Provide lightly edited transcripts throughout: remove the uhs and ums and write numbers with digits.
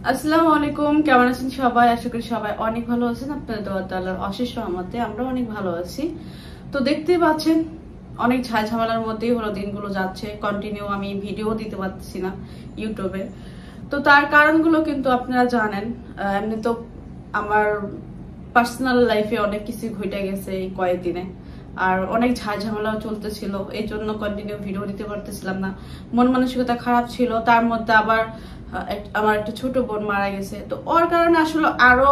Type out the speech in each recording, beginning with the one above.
আসসালামু আলাইকুম, কেমন আছেন সবাই? আশা করি সবাই অনেক ভালো আছেন। আপনাদের দোয়া আল্লাহর অশেষ রহমতে আমরা অনেক ভালো আছি। তো দেখতেই পাচ্ছেন অনেক ঝামেলার মধ্যেই হলো দিনগুলো যাচ্ছে। কন্টিনিউ আমি ভিডিও দিতে পারতেছি না ইউটিউবে। তো তার কারণগুলো কিন্তু আপনারা জানেন। এমনি তো আমার পার্সোনাল লাইফে অনেক কিছু ঘটে গেছে এই কয়েকদিনে, আর অনেক ঝামেলাও চলতেছিল, এই জন্য কন্টিনিউ ভিডিও দিতে পারতেছিলাম না। মন মানসিকতা খারাপ ছিল, তার মধ্যে আবার আমার একটা ছোট বোন মারা গেছে। তো ওর কারণে আসলে আরো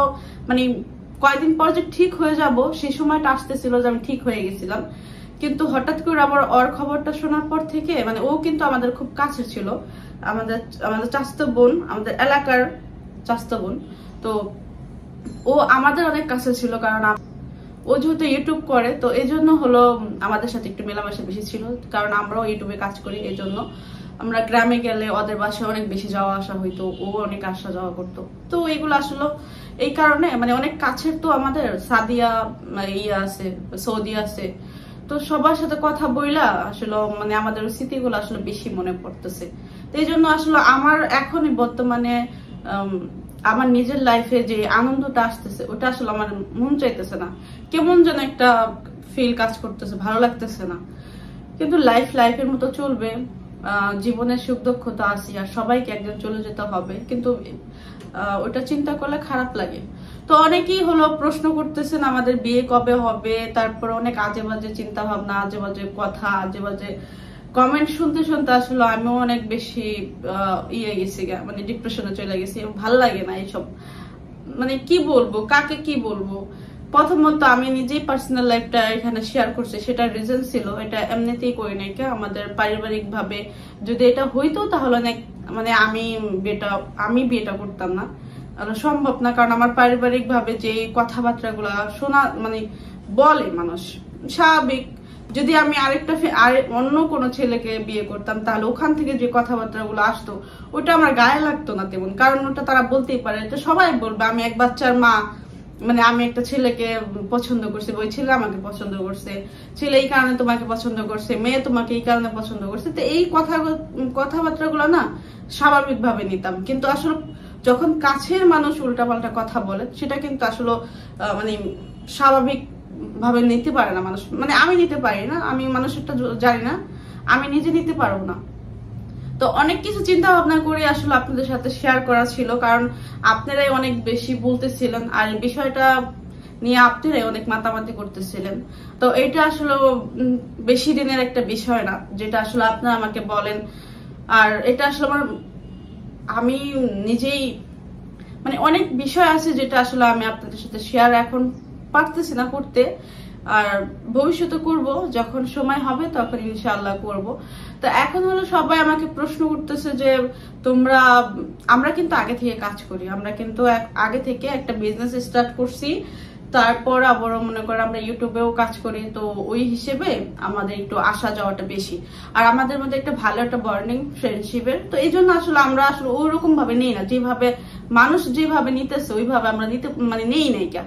মানে কয়েকদিন পর যে ঠিক হয়ে যাব সেই সময়টা আসতেছিল যে আমি ঠিক হয়ে গেছিলাম, কিন্তু হঠাৎ করে আবার ওর খবরটা শোনার পর থেকে ও কিন্তু আমাদের খুব কাছে ছিল, আমাদের আমাদের চাচাতো বোন, আমাদের এলাকার চাচাতো বোন। তো ও আমাদের অনেক কাছে ছিল, কারণ ও যেহেতু ইউটিউব করে, তো এই জন্য হলো আমাদের সাথে একটু মেলামেশা বেশি ছিল, কারণ আমরাও ইউটিউবে কাজ করি। এই জন্য আমরা গ্রামে গেলে ওদের বাসায় অনেক বেশি যাওয়া আসা হইতো, ও অনেক আসা যাওয়া করতো। তো এগুলো আসলে এই কারণে অনেক কাছের তো আমাদের সাদিয়া ইয়ে আছে, সৌদি আছে। তো সবার সাথে কথা বইলা আসলে আমাদের স্মৃতিগুলো আসলে বেশি মনে পড়তেছে। তো এই জন্য আসলে আমার এখনই বর্তমানে আমার নিজের লাইফে যে আনন্দটা আসতেছে ওটা আসলে আমার মন চাইতেছে না, কেমন যেন একটা ফিল কাজ করতেছে, ভালো লাগতেছে না। কিন্তু লাইফের মতো চলবে, জীবনের সুখ দুঃখ তো আছে, আর সবাইকে একদিন চলে যেতে হবে, কিন্তু ওটা চিন্তা করলে খারাপ লাগে। তো অনেকেই হলো প্রশ্ন করতেছেন আমাদের বিয়ে কবে হবে, তারপর অনেক আজে বাজে চিন্তা ভাবনা, আজে বাজে কথা, আজে বাজে কমেন্ট শুনতে শুনতে আসলে আমিও অনেক বেশি ইয়ে গেছি, ডিপ্রেশনে চলে গেছি। ভাল লাগে না এইসব, কি বলবো, কাকে কি বলবো। প্রথমত আমি নিজেই পার্সোনাল লাইফটা এখানে শেয়ার করছি, সেটা রিজন ছিল, এটা এমনিতেই করি নাই। আমাদের পারিবারিক ভাবে যদি এটা হইতো তাহলে অনেক আমি বিয়েটা করতাম না, সম্ভব না। কারণ আমার পারিবারিক ভাবে যে কথাবার্তা গুলা শোনা বলে মানুষ স্বাভাবিক, যদি আমি অন্য কোনো ছেলেকে বিয়ে করতাম তাহলে ওখান থেকে যে কথাবার্তা গুলো আসতো ওটা আমার গায়ে লাগতো না তেমন, কারণ ওটা তারা বলতেই পারে, এটা সবাই বলবে আমি এক বাচ্চার মা, আমি একটা ছেলেকে পছন্দ করছি, ওই ছেলে আমাকে পছন্দ করছে, ছেলে এই কারণে তোমাকে পছন্দ করছে, মেয়ে তোমাকে এই কারণে পছন্দ করছে। তো এই কথাবার্তা গুলো না স্বাভাবিক ভাবে নিতাম, কিন্তু আসলে যখন কাছের মানুষ উল্টাপাল্টা কথা বলে সেটা কিন্তু আসলে স্বাভাবিক ভাবে নিতে পারে না মানুষ, আমি নিতে পারি না, আমি মানুষটা জানি না, আমি নিজে নিতে পারবো না। তো অনেক কিছু চিন্তা ভাবনা করে আসলে আপনাদের সাথে শেয়ার করা ছিল, কারণ আপনারাই অনেক বেশি বলতেছিলেন, আর বিষয়টা নিয়ে আপনারাই অনেক মাতামাতি করতেছিলেন। তো এটা আসলে বেশি দিনের একটা বিষয় না যেটা আসলে আপনারা আমাকে বলেন, আর এটা আসলে আমি নিজেই অনেক বিষয় আছে যেটা আসলে আমি আপনাদের সাথে শেয়ার এখন পারতেছি না করতে, আর ভবিষ্যতে করব, যখন সময় হবে তখন ইনশাআল্লাহ করব। তো এখন হলো সবাই আমাকে প্রশ্ন করতেছে যে আমরা কিন্তু আগে থেকে কাজ করি, আমরা কিন্তু আগে থেকে একটা বিজনেস স্টার্ট করছি, তারপর আবার মনে করেন আমরা ইউটিউবেও কাজ করি, তো ওই হিসেবে আমাদের একটু আসা যাওয়াটা বেশি, আর আমাদের মধ্যে একটা ভালো একটা বন্ডিং ফ্রেন্ডশিপের। তো এই জন্য আসলে আমরা আসলে ওইরকম ভাবে নেই না, যেভাবে মানুষ যেভাবে নিতেছে ওইভাবে আমরা নিতে নেই নাই কে।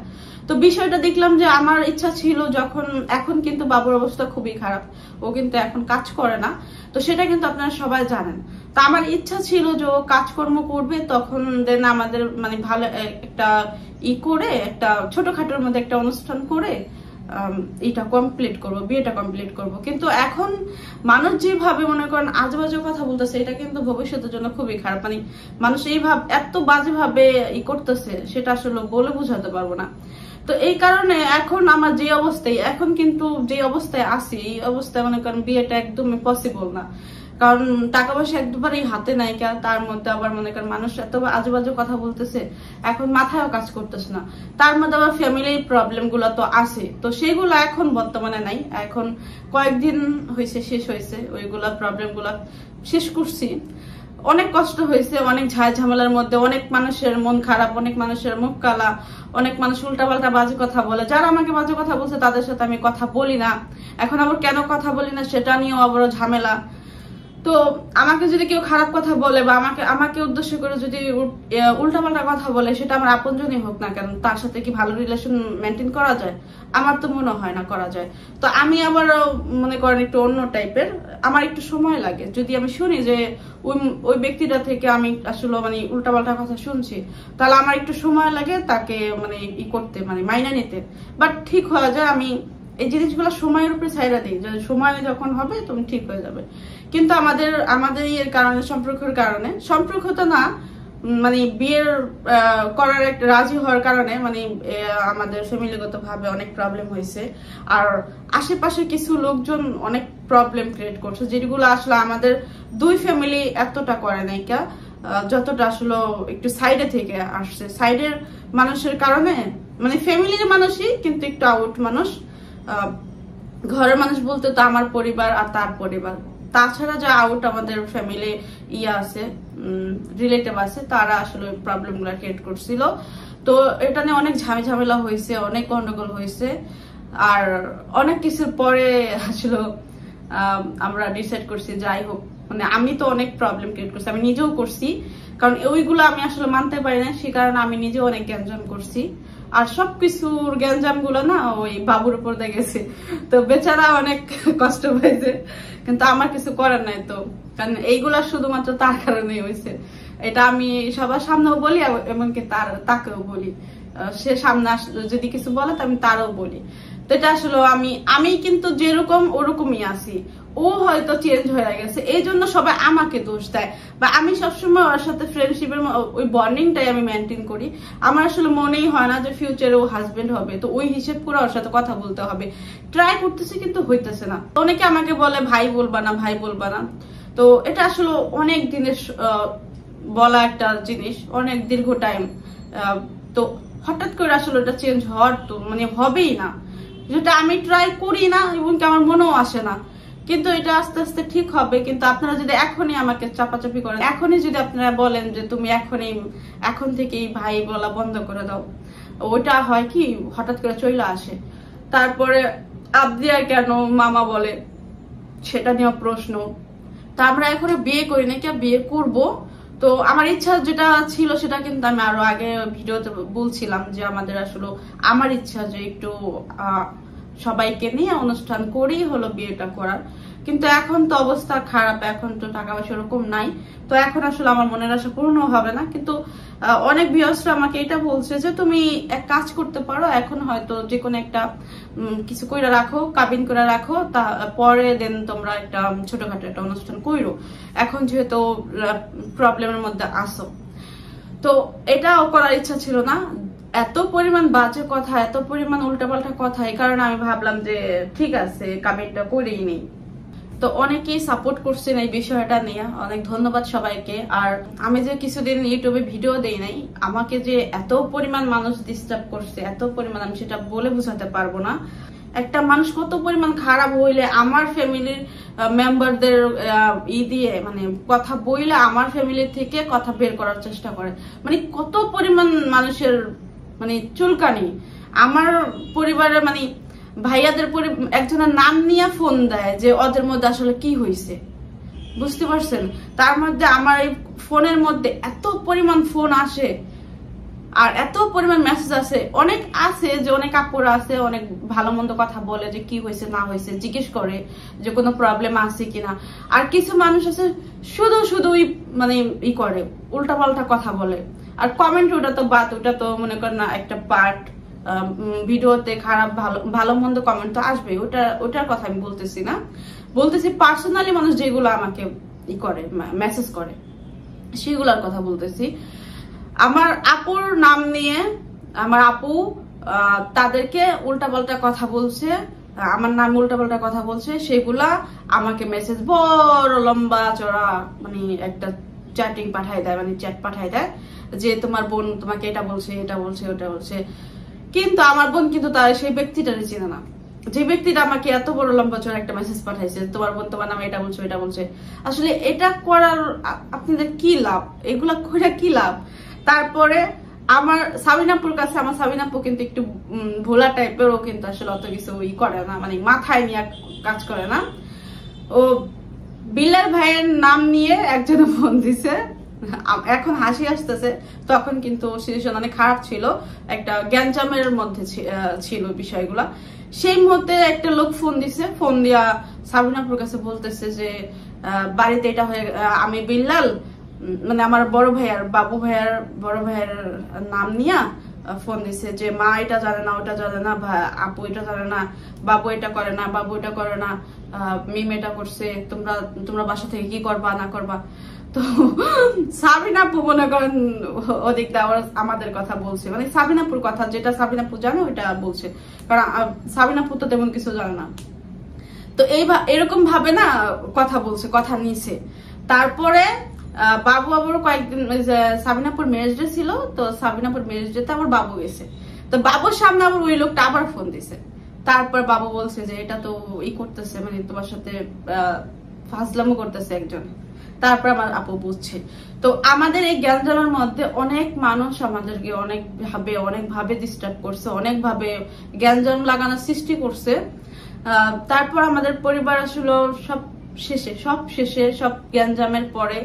তো বিষয়টা দেখলাম যে আমার ইচ্ছা ছিল, যখন এখন কিন্তু বাবুর অবস্থা খুবই খারাপ, ও কিন্তু এখন কাজ করে না, তো সেটা কিন্তু আপনারা সবাই জানেন। তো আমার ইচ্ছা ছিল যে ও কাজকর্ম করবে, তখন দেন আমাদের ভালো একটা করে একটা ছোটখাটোর মধ্যে একটা অনুষ্ঠান করে এটা কমপ্লিট করব, বিয়েটা কমপ্লিট করব। কিন্তু এখন মানুষ যেভাবে মনে করেন আজেবাজে কথা বলতেছে, এটা কিন্তু ভবিষ্যতের জন্য খুবই খারাপ। মানুষ এইভাবে এত বাজে ভাবে করতেছে, সেটা আসলে বলে বোঝাতে পারবো না। তো এই কারণে এখন আমার যে অবস্থায় এখন কিন্তু যে অবস্থায় আছি, এই অবস্থায় মনে করেন বিয়েটা একদমই পসিবল না, কারণ টাকা পয়সা একবারেই হাতে নাই, তার মধ্যে আবার মনে করেন মানুষ এত আজেবাজে কথা বলতেছে, এখন মাথায়ও কাজ করতেছে না, তার মধ্যে আবার ফ্যামিলির প্রবলেম গুলো তো আছে, তো সেইগুলো এখন বর্তমানে নাই, এখন কয়েকদিন হয়েছে শেষ হয়েছে, ওইগুলা প্রবলেম গুলা শেষ করছি। অনেক কষ্ট হয়েছে, অনেক ঝামেলার মধ্যে, অনেক মানুষের মন খারাপ, অনেক মানুষের মুখ কালা, অনেক মানুষ উল্টাপাল্টা বাজে কথা বলে, যারা আমাকে বাজে কথা বলছে তাদের সাথে আমি কথা বলি না, এখন আবার কেন কথা বলি না সেটা নিয়েও আবারও ঝামেলা। তো আমাকে যদি কেউ খারাপ কথা বলে বা আমাকে উদ্দেশ্য করে যদি উল্টাপাল্টা কথা বলে, সেটা আমার আপনজনই হোক না কেন, তার সাথে কি ভালো রিলেশন মেনটেন করা যায়? আমার তো মনে হয় না করা যায়। তো আমি আবার মনে করেন একটু অন্য টাইপের, আমার একটু সময় লাগে। যদি আমি শুনি যে ওই ব্যক্তিটা থেকে আমি আসলে মানে উল্টাপাল্টা কথা শুনছি, তাহলে আমার একটু সময় লাগে তাকে মানে করতে, মানে মাইনা নিতে। বাট ঠিক হয়ে যায়। আমি এই জিনিসগুলো সময়ের উপরে ছাইড়া দিই, যে সময় যখন হবে তুমি ঠিক হয়ে যাবে। কিন্তু আমাদের এর কারণে, সম্পর্কের কারণে, সম্পর্ক তো না মানে বিয়ের করার একটা রাজি হওয়ার কারণে মানে আমাদের ফ্যামিলিগত ভাবে অনেক প্রবলেম হয়েছে। আর আশেপাশে কিছু লোকজন অনেক প্রবলেম ক্রিয়েট করছে, যেগুলো আসলে আমাদের দুই ফ্যামিলি এতটা করে নাই কা, যতটা আসলে একটু সাইডে থেকে আসছে। সাইডের মানুষের কারণে মানে ফ্যামিলির মানুষই কিন্তু একটু আউট মানুষ। ঘরের মানুষ বলতে তো আমার পরিবার আর তার পরিবার, তাছাড়া যা আউট আমাদের ফ্যামিলি আছে, রিলেটিভ আছে, তারা আসলে প্রবলেম গুলা ক্রিয়েট করছিল। তো এটা নিয়ে অনেক ঝামেলা হয়েছে, অনেক গন্ডগোল হয়েছে। আর অনেক কিছুর পরে আসলে আমরা ডিসাইড করছি যাই হোক, মানে আমি তো অনেক প্রবলেম ক্রিয়েট করছি, আমি নিজেও করছি, কারণ ওইগুলো আমি আসলে মানতে পারি না, সে কারণে আমি নিজেও অনেক গ্যাঞ্জাম করছি। আর সবকিছুর গ্যাঞ্জাম গুলো না ওই বাবুর উপর দিয়ে গেছে, তো বেচারা অনেক কষ্ট পাইছে, কিন্তু আমার কিছু করার নাই। তো কারণ এইগুলা শুধুমাত্র তার কারণে হয়েছে, এটা আমি সবার সামনেও বলি, এমনকি তাকেও বলি। সে সামনে যদি কিছু বলে তো আমি তারও বলি। তো এটা আসলে আমি কিন্তু যেরকম ওরকমই আছি, ও হয়তো চেঞ্জ হয়ে গেছে, এই জন্য সবাই আমাকে দোষ দেয়। বা আমি সবসময় ওর সাথে ফ্রেন্ডশিপের ওই বন্ডিংটাই আমি মেনটেন করি। আমার আসলে মনেই হয় না যে ফিউচারে ও হাজবেন্ড হবে, তো ওই হিসেব করে ওর সাথে কথা বলতে হবে। ট্রাই করতেছি কিন্তু হইতেছে না। অনেকে আমাকে বলে ভাই বলবা না, ভাই বলবা না। তো এটা আসলে অনেক দিনের বলা একটা জিনিস, অনেক দীর্ঘ টাইম। তো হঠাৎ করে আসলে এটা চেঞ্জ হওয়ার তো মানে হবেই না, যেটা আমি ট্রাই করি না এবং আমার মনেও আসে না। কিন্তু এটা আস্তে আস্তে ঠিক হবে। কিন্তু আপনারা যদি এখনই আমাকে চাপাচাপি করেন, এখনই যদি আপনারা বলেন যে তুমি এখন থেকেই ভাই বলা বন্ধ করে দাও, ওইটা হয় কি হঠাৎ করে চলে আসে। তারপরে আবদিয়া কেন মামা বলে, সেটা নিয়ে প্রশ্ন। তা আমরা এখনো বিয়ে করি না, কে বিয়ে করব। তো আমার ইচ্ছা যেটা ছিল সেটা কিন্তু আমি আরো আগে ভিডিওতে বলছিলাম, যে আমাদের আসলে আমার ইচ্ছা যে একটু সবাইকে নিয়ে অনুষ্ঠান করেই হলো বিয়েটা করার। কিন্তু এখন তো অবস্থা খারাপ, এখন তো টাকা পয়সা ওরকম নাই, তো এখন আসলে আমার মনের আশা পূর্ণ হবে না। কিন্তু অনেক ভিউয়ার্সরা আমাকে এটা বলছে যে তুমি এক কাজ করতে পারো, এখন হয়তো যে কোনো একটা কিছু করে রাখো, কাবিন করে রাখো, তা পরে দেন তোমরা একটা ছোটখাটো একটা অনুষ্ঠান করো, এখন যেহেতু প্রবলেমের মধ্যে আসো। তো এটাও করার ইচ্ছা ছিল না। এত পরিমাণ বাজে কথা, এত পরিমাণ উল্টাপাল্টা কথা, এই কারণে আমি ভাবলাম যে ঠিক আছে কাবিনটা করেই নেই। তো অনেকেই সাপোর্ট করছেন এই বিষয়টা নিয়ে, অনেক ধন্যবাদ সবাইকে। আর আমি যে কিছুদিন ইউটিউবে ভিডিও দেই নাই, আমাকে যে এত পরিমাণ মানুষ ডিস্টার্ব করছে, এত পরিমাণ, আমি সেটা বলে বোঝাতে পারবো না। একটা মানুষ কত পরিমাণ খারাপ হইলে আমার ফ্যামিলির মেম্বারদের দিয়ে মানে কথা বইলে আমার ফ্যামিলি থেকে কথা বের করার চেষ্টা করে, মানে কত পরিমাণ মানুষের মানে চুলকানি। আমার পরিবারের মানে ভাইয়াদের একজনের নাম নিয়ে ফোন দেয় যে ওদের মধ্যে আসলে কি হয়েছে, বুঝতে পারছেন? তার মধ্যে আমার এই ফোনের মধ্যে এত পরিমাণ ফোন আসে আর এত পরিমাণ মেসেজ আছে। অনেক আছে যে অনেক আপুরা আছে, অনেক ভালো মন্দ কথা বলে যে কি হয়েছে না হয়েছে, জিজ্ঞেস করে যে কোনো প্রবলেম আছে কিনা। আর কিছু মানুষ আছে শুধুই মানে করে উল্টাপাল্টা কথা বলে। আর কমেন্ট ওটা তো বাদ, ওটা তো মনে করেন না একটা পার্ট। ভিডিওতে খারাপ ভালো মন্দ কমেন্ট তো আসবে, ওটার কথা আমি বলতেছি না, বলতেছি পার্সোনালি মানুষ যেগুলো আমাকে করে মেসেজ করে সেগুলোর কথা বলতেছি। আমার আপুর নাম নিয়ে আমার আপু তাদেরকে উল্টাপাল্টা কথা বলছে, আমার নামে উল্টাপাল্টা কথা বলছে, সেগুলা আমাকে মেসেজ বড় লম্বা চড়া মানে একটা চ্যাটিং পাঠায় দেয়, মানে চ্যাট পাঠায় দেয় যে তোমার বোন তোমাকে এটা বলছে, এটা বলছে, ওটা বলছে। কিন্তু আমার বোন কিন্তু তার সেই ব্যক্তিটারে চিনে না, যে ব্যক্তিটা আমাকে এত বড় লম্বা চড়া একটা মেসেজ পাঠাইছে তোমার বোন তোমার নামে এটা বলছে, এটা বলছে। আসলে এটা করার আপনাদের কি লাভ? এগুলা করে কি লাভ? তারপরে আমার সাবিনাপুর কাছে, আমার সাবিনাপু কিন্তু একটু ভোলা টাইপের, ও কিন্তু আসলে অত কিছু করে না, মানে মাথায় নিয়ে কাজ করে না। ও বিল্লাল ভাইয়ের নাম নিয়ে একজনে ফোন দিছে, এখন হাসি আসতেছে, তখন কিন্তু সিচুয়েশন অনেক খারাপ ছিল, একটা গ্যাঞ্জামের মধ্যে ছিল বিষয়গুলা। সেই মুহূর্তে একটা লোক ফোন দিছে, ফোন দিয়া সাবিনাপুর কাছে বলতেছে যে বাড়িতে এটা হয়ে, আমি বিল্লাল মানে আমার বড় ভাইয়ার বাবু ভাইয়ার বড় ভাইয়ের নাম নিয়া ফোন দিছে যে মা এটা জানে না, ওটা জানে না, আপু এটা জানে না, বাবু এটা করে না, বাবু এটা করে না, মিম এটা করছে, তোমরা বাসা থেকে কি করবা না করবা। তো সাবিনাপু মনে করেন ওদিক আমাদের কথা বলছে, মানে সাবিনাপুর কথা যেটা সাবিনাপু জানে ওইটা বলছে, কারণ সাবিনাপু তো তেমন কিছু জানে না। তো এরকম ভাবে না কথা বলছে, কথা নিছে। তারপরে বাবু আবার কয়েকদিন সাবিনাপুর ম্যারেজ ডে ছিল, তো সাবিনাপুর ম্যারেজ ডেতে আবার বাবু গেছে, তো বাবুর সামনে আবার ওই লোকটা আবার ফোন দিছে। তারপর বাবু বলছে যে এটা তো করতেছে, মানে তোমার সাথে ফাজলামো করতেছে একজন। তারপর আমার আপু বুঝছে। তো আমাদের এই গ্যাঞ্জামের মধ্যে অনেক মানুষ আমাদেরকে অনেকভাবে ডিস্টার্ব করছে, অনেকভাবে গ্যাঞ্জাম লাগানোর সৃষ্টি করছে। তারপর আমাদের পরিবার আসলে সব শেষে সব গ্যাঞ্জামের পরে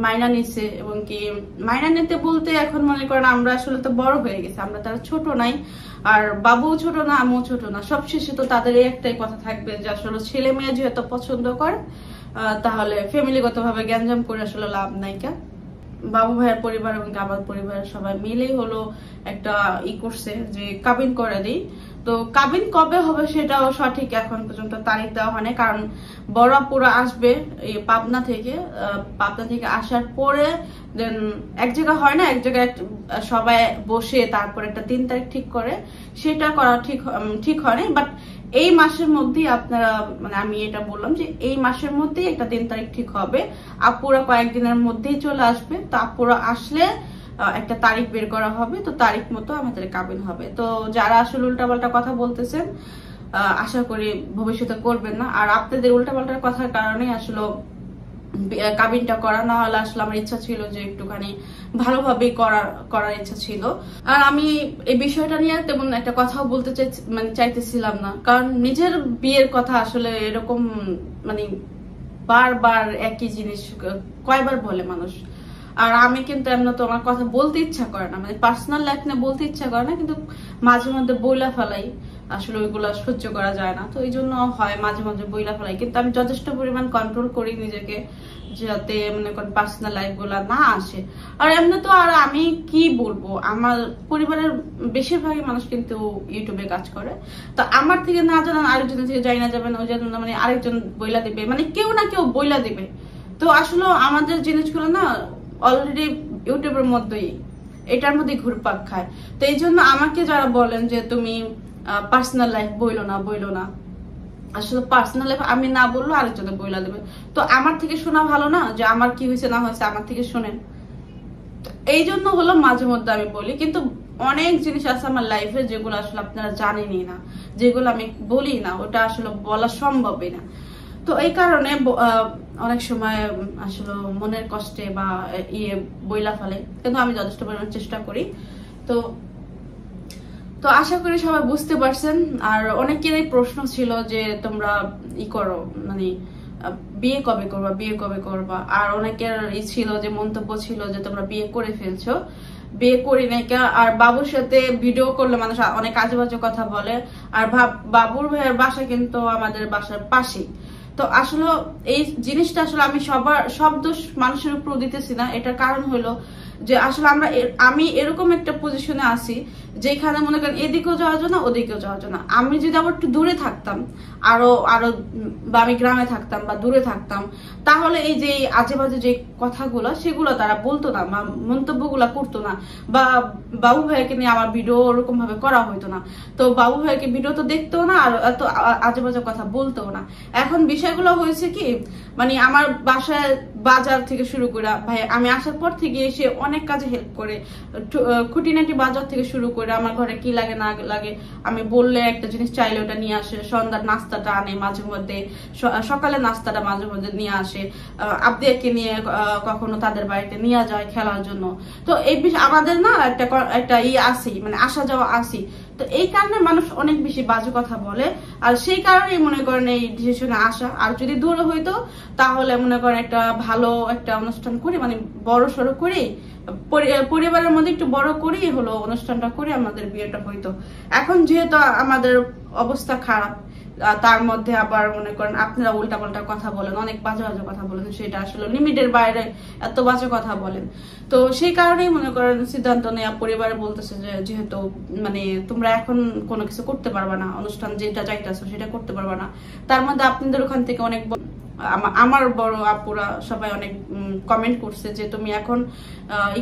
মাইনা নিছে, এবং কি মাইনা নিতে বলতে এখন মনে করেন আমরা আসলে তো বড় হয়ে গেছে, আমরা তারা ছোট নাই, আর বাবুও ছোট না, আমিও ছোট না। সব শেষে তো তাদের একটাই কথা থাকবে যে আসলে ছেলে মেয়ে যেহেতু পছন্দ করে তাহলে ফ্যামিলিগত ভাবে গ্যাঞ্জাম করে আসলে লাভ নাই। কা বাবু ভাইয়ের পরিবার এবং আমার পরিবারের সবাই মিলেই হলো একটা করছে যে কাবিন করে দিই। তো কাবিন কবে হবে সেটাও সঠিক এখন পর্যন্ত তারিখ দেওয়া হয়নি, কারণ বড় আপুরা আসবে এই পাবনা থেকে আসার পরে দেন এক জায়গা হয় না, এক জায়গায় সবাই বসে তারপর একটা 3 তারিখ ঠিক করে, সেটা করা ঠিক হয়নি। বাট এই মাসের মধ্যেই আপনারা, মানে আমি এটা বললাম যে এই মাসের মধ্যেই একটা 3 তারিখ ঠিক হবে, আপুরা কয়েকদিনের মধ্যেই চলে আসবে। তো আপুরা আসলে একটা তারিখ বের করা হবে, তো তারিখ মতো আমাদের কাবিন হবে। তো যারা আসলে উল্টাপাল্টা কথা বলতেছেন আশা করি ভবিষ্যতে করবেন না, আর আপনাদের উল্টাপাল্টার কথার কারণে আসলে কাবিনটা করা, না হলে আসলে আমার ইচ্ছা ছিল যে একটুখানি ভালোভাবে করার ইচ্ছা ছিল। আর আমি এই বিষয়টা নিয়ে তেমন একটা কথাও বলতে চাইতেছিলাম না, কারণ নিজের বিয়ের কথা আসলে এরকম মানে বারবার একই জিনিস কয়বার বলে মানুষ। আর আমি কিন্তু এমন তো আমার কথা বলতে ইচ্ছা করে না, মানে পার্সোনাল লাইফ নিয়ে বলতে ইচ্ছা করে না, কিন্তু মাঝে মধ্যে বইলা ফেলাই, আসলে ওইগুলো সহ্য করা যায় না, তো এই জন্য হয় মাঝে মাঝে বইলা ফেলাই। কিন্তু আমি যথেষ্ট পরিমাণ কন্ট্রোল করি নিজেকে, যাতে মনে করেন পার্সোনাল লাইফ গুলা না আসে। আর এমনি তো আর আমি কি বলবো, আমার পরিবারের বেশিরভাগই মানুষ কিন্তু ইউটিউবে কাজ করে, তো আমার থেকে না জানান আরেকজনের থেকে যাই না যাবেন, ওই জন্য মানে আরেকজন বইলা দিবে, মানে কেউ না কেউ বইলা দিবে। তো আসলে আমাদের জিনিসগুলো না অলরেডি ইউটিউবের মধ্যেই এটার মধ্যে ঘুরপাক খায়। তো এই জন্য আমাকে যারা বলেন যে তুমি পার্সোনাল লাইফ বইলো না, আসলে পার্সোনাল লাইফ আমি না বললো আরেকজনে বইলা দেবে। তো আমার থেকে শোনা ভালো না, যে আমার কি হয়েছে না হয়েছে আমার থেকে শোনেন। এই জন্য হলো মাঝে মধ্যে আমি বলি, কিন্তু অনেক জিনিস আছে আমার লাইফে যেগুলো আসলে আপনারা জানেনই না, যেগুলো আমি বলি না, ওটা আসলে বলা সম্ভবই না। তো এই কারণে অনেক সময় আসলে মনের কষ্টে বা বইলা ফেলে, কিন্তু আমি যথেষ্ট পরিমাণ চেষ্টা করি। তো আশা করি সবাই বুঝতে পারছেন। আর অনেকেরই প্রশ্ন ছিল যে তোমরা করো, মানে বিয়ে কবে করবা, আর অনেকের ছিল যে মন্তব্য ছিল যে তোমরা বিয়ে করে ফেলছো, বিয়ে করি নাই। আর বাবুর সাথে ভিডিও করলে মানুষ অনেক আজে বাজে কথা বলে। আর বাবুর ভাইয়ের বাসা কিন্তু আমাদের বাসার পাশেই। তো আসলে এই জিনিসটা আসলে আমি সব দোষ মানুষের উপর দিতেছি না। এটার কারণ হলো যে আসলে আমি এরকম একটা পজিশনে আছি যেখানে মনে করেন এদিকেও যাওয়া যায় না, ওদিকেও যাওয়া যায় না। আমি যদি আবার একটু দূরে থাকতাম, আরো বা আমি গ্রামে থাকতাম বা দূরে থাকতাম, তাহলে এই যে আজে বাজে যে কথাগুলো সেগুলো তারা বলতো না, বা মন্তব্যগুলো করতো না, বা বাবু ভাইকে নিয়ে আমার ভিডিও ওরকম ভাবে করা হইতো না। তো বাবু ভাইকে ভিডিও তো দেখতেও না, আর এত আজে বাজে কথা বলতেও না। এখন বিষয়গুলো হয়েছে কি, মানে আমার বাসায় বাজার থেকে শুরু করে ভাই আমি আসার পর থেকে এসে অনেক কাজে হেল্প করে, খুঁটিনাটি বাজার থেকে শুরু করে আমার ঘরে কি লাগে না লাগে আমি বললে একটা জিনিস চাইলে ওটা নিয়ে আসে, সন্ধ্যার নাস্তাটা আনে মাঝে মধ্যে, সকালে নাস্তাটা মাঝে মধ্যে নিয়ে আসে, আবদিয়াকে নিয়ে কখনো তাদের বাড়িতে নিয়ে যায় খেলার জন্য। তো এই আমাদের না একটা আসি, মানে আসা যাওয়া আসি। তো এই কারণে মানুষ অনেক বেশি বাজে কথা বলে, আর সেই কারণেই মনে করেন এই ডিসিশনে আসা। আর যদি দূরে হইতো তাহলে মনে করেন একটা ভালো একটা অনুষ্ঠান করে, মানে বড় সড়ো করে পরিবারের মধ্যে একটু বড় করেই হলো অনুষ্ঠানটা করে আমাদের বিয়েটা হইতো। এখন যেহেতু আমাদের অবস্থা খারাপ, তার মধ্যে আবার মনে করেন আপনারা উল্টাপাল্টা কথা বলেন, অনেক বাজে বাজে কথা বলেন, সেটা আসলে লিমিটের বাইরে এত বাজে কথা বলেন। তো সেই কারণেই মনে করেন সিদ্ধান্ত নেওয়া, পরিবারে বলতেছে যে যেহেতু মানে তোমরা এখন কোনো কিছু করতে পারবা না, অনুষ্ঠান যেটা চাইতেছো সেটা করতে পারবা না। তার মধ্যে আপনাদের ওখান থেকে অনেক আমার বড় আপুরা সবাই অনেক কমেন্ট করছে যে তুমি এখন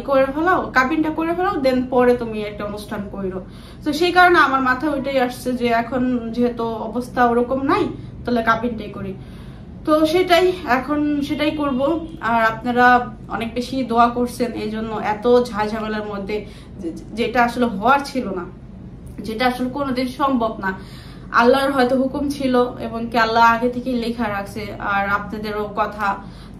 করে ফেলাও, কাবিনটা করে ফেলাও, দেন পরে তুমি একটা অনুষ্ঠান করো। তো সেই কারণে আমার মাথায় ওইটাই আসছে যে এখন যেহেতু অবস্থা ওরকম নাই, তাহলে কাবিনটাই করি। তো সেটাই করব। আর আপনারা অনেক বেশি দোয়া করছেন, এই জন্য এত ঝামেলার মধ্যে যেটা আসলে হওয়ার ছিল না, যেটা আসলে কোনোদিন সম্ভব না, আল্লাহর হয়তো হুকুম ছিল এবং কি আল্লাহ আগে থেকে লেখা রাখছে, আর আপনাদেরও কথা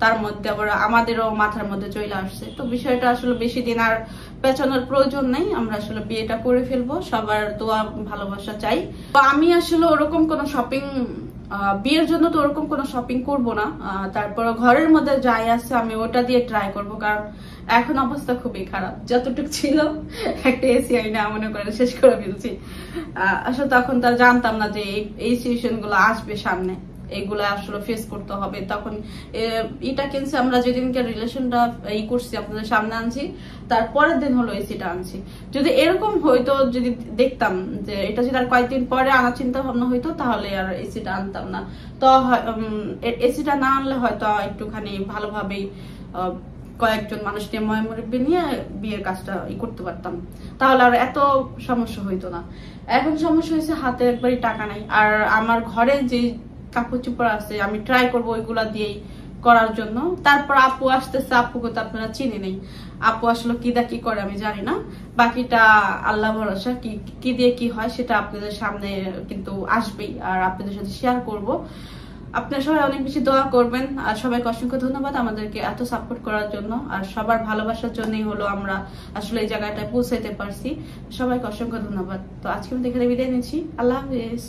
তার মধ্যে আবার আমাদেরও মাথার মধ্যে চলে আসছে। তো বিষয়টা আসলে বেশি দিন আর পেছানোর প্রয়োজন নেই, আমরা আসলে বিয়েটা করে ফেলবো, সবার দোয়া ভালোবাসা চাই। তো আমি আসলে ওরকম কোনো শপিং, বিয়ের জন্য তো ওরকম কোনো শপিং করব না, তারপর ঘরের মধ্যে যাই আছে আমি ওটা দিয়ে ট্রাই করব, কারণ এখন অবস্থা খুবই খারাপ। যতটুকু ছিল একটা এসি আইনা মনে করে শেষ করে ফেলছি। আসলে তখন তার জানতাম না যে এই সিচুয়েশন গুলো আসবে সামনে, এগুলা আসলে ফেস করতে হবে। তখন এটা কিনছি আমরা যেদিনকে রিলেশনটা করছি, আপনাদের সামনে আনছি, তারপরের দিন হলো এসিটা আনছি। যদি এরকম হইতো, যদি দেখতাম যে এটা যদি আর কয়েকদিন পরে আনার চিন্তা ভাবনা হইতো, তাহলে আর এসিটা আনতাম না। তো এসিটা না আনলে হয়তো একটুখানি ভালোভাবেই কয়েকজন মানুষ নিয়ে মুরব্বি নিয়ে বিয়ের কাজটা করতে পারতাম, তাহলে আর এত সমস্যা হইতো না। এখন সমস্যা হয়েছে হাতে একবারই টাকা নাই। আর আমার ঘরে যে কাপড় চোপড় আছে আমি ট্রাই করবো ওইগুলা দিয়েই করার জন্য। তারপর আপু আসতেছে, আপুকে তো আপনারা চিনি নেই, আপু আসলে কি করে আমি জানি না, বাকিটা আল্লাহ ভরসা। কি দিয়ে কি হয় সেটা আপনাদের সামনে কিন্তু আসবেই, আর আপনাদের সাথে শেয়ার করব। আপনারা সবাই অনেক বেশি দোয়া করবেন, আর সবাইকে অসংখ্য ধন্যবাদ আমাদেরকে এত সাপোর্ট করার জন্য, আর সবার ভালোবাসার জন্যই হলো আমরা আসলে এই জায়গাটায় পৌঁছাইতে পারছি। সবাইকে অসংখ্য ধন্যবাদ। তো আজকে আমি দেখে বিদায় নিচ্ছি, আল্লাহ হাফেজ।